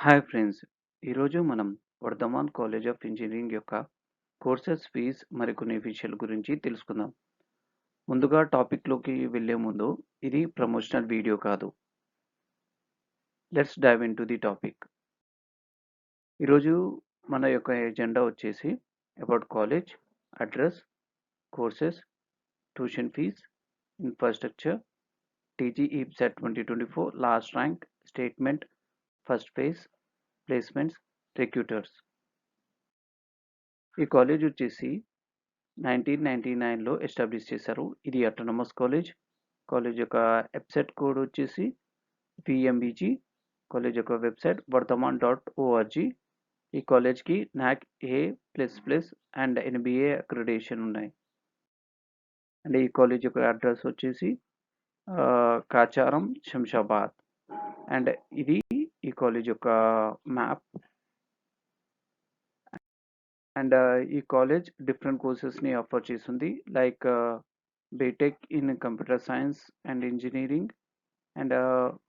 Hi friends! ఈరోజు మనం Vardhaman college of engineering యొక్క కోర్సెస్ ఫీజ్ మరికొన్ని విషయాల గురించి తెలుసుకుందాం. ముందుగా టాపిక్‌లోకి వెళ్ళే ముందు ఇది ప్రమోషనల్ వీడియో కాదు. Let's dive into the topic. ఈరోజు మన యొక్క ఎజెండా వచ్చేసి about college, address, courses, tuition fee, infrastructure, TG EAPCET 2024 last rank, statement, first phase, placements, recruiters. ఈ కాలేజ్ వచ్చేసి 1999లో ఎస్టాబ్లిష్ చేశారు. ఇది అటానమస్ కాలేజ్. కాలేజ్ యొక్క వెబ్‌సైట్ కోడ్ వచ్చేసి వీఎంబీజీ. కాలేజ్ యొక్క వెబ్‌సైట్ వర్ధమాన్.org. ఈ కాలేజ్‌కి NAAC A++ and NBA accreditation ఉన్నాయి. అండ్ ఈ కాలేజ్ యొక్క అడ్రస్ వచ్చేసి కాచారం, శంషాబాద్. అండ్ ఇది ఈ కాలేజ్ యొక్క మ్యాప్. అండ్ ఈ కాలేజ్ డిఫరెంట్ కోర్సెస్‌ని ఆఫర్ చేస్తుంది. Like BTech in computer science and engineering and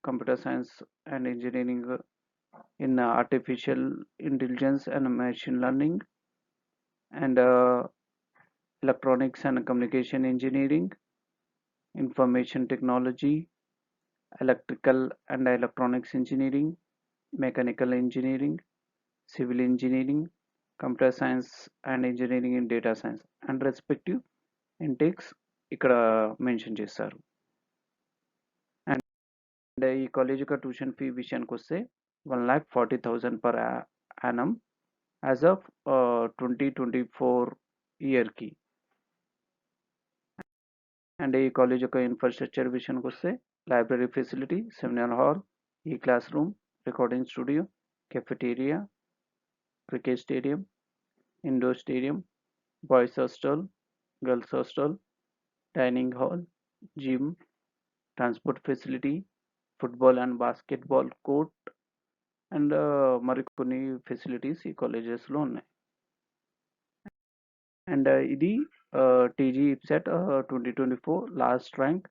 computer science and engineering in artificial intelligence and machine learning and electronics and communication engineering, information technology, electrical and electronics engineering, mechanical engineering, civil engineering, computer science and engineering in data science and respective intakes ఇక్కడ mention చేస్తారు. And ఈ college యొక్క tuition fee విషయానికి వస్తే 1,40,000 per annum as of 2024 ఇయర్కి. And ఈ college యొక్క infrastructure విషయానికి వస్తే లైబ్రరీ ఫెసిలిటీ, సెమినార్ హాల్, ఈ class room, recording studio, cafeteria, cricket stadium, indoor stadium, boys hostel, girls hostel, dining hall, gym, transport facility, football and basketball court and మరికొన్ని facilities ఈ కాలేజెస్లో ఉన్నాయి. And ఇది TG EAPCET 2024 last rank,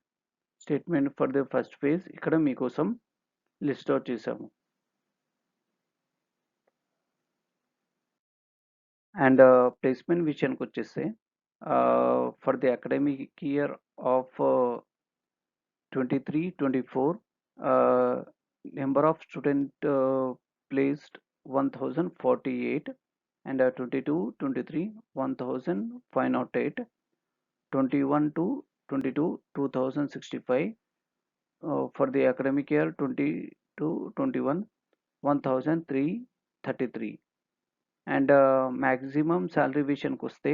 statement for the first phase ఇక్కడ మీకోసం list out చేసాము. And placement విషయానికి వచ్చేస్తే for the academic year of 23-24 number of student placed 1,048 and 22-23 1,508, 21-22 2,065, for the academic year 20-21 1,333. and maximum salary విషయానికి వస్తే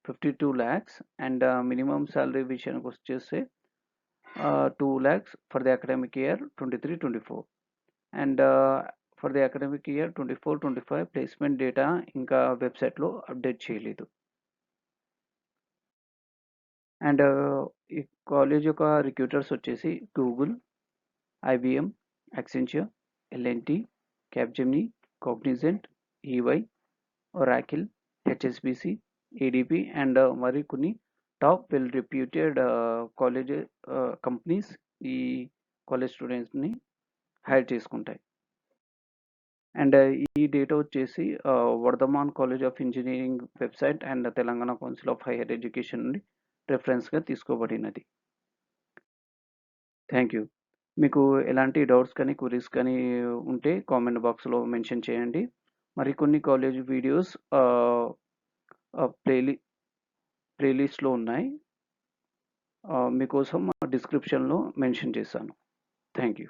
52 lakhs and minimum salary విషయానికి వచ్చేస్తే 2 lakhs for the academic year 23-24. and for the academic year 24-25 placement data ఇంకా వెబ్సైట్లో update చేయలేదు. And ఈ college యొక్క recruiters వచ్చేసి Google, IBM, Accenture, LNT, Capgemini, Cognizant, EY, Oracle, HSBC, ADP and మరి కొన్ని top well reputed college companies ఈ కాలేజ్ స్టూడెంట్స్ని హైర్ చేసుకుంటాయి. అండ్ ఈ డేటా వచ్చేసి Vardhaman college of engineering website and Telangana council of higher education నుండి రెఫరెన్స్గా తీసుకోబడినది. Thank you. మీకు ఎలాంటి డౌట్స్ కానీ క్వరీస్ కానీ ఉంటే కామెంట్ బాక్స్లో మెన్షన్ చేయండి. మరికొన్ని కాలేజ్ వీడియోస్ ప్లేలిస్ట్లో ఉన్నాయి, మీకోసం డిస్క్రిప్షన్లో మెన్షన్ చేశాను. Thank you.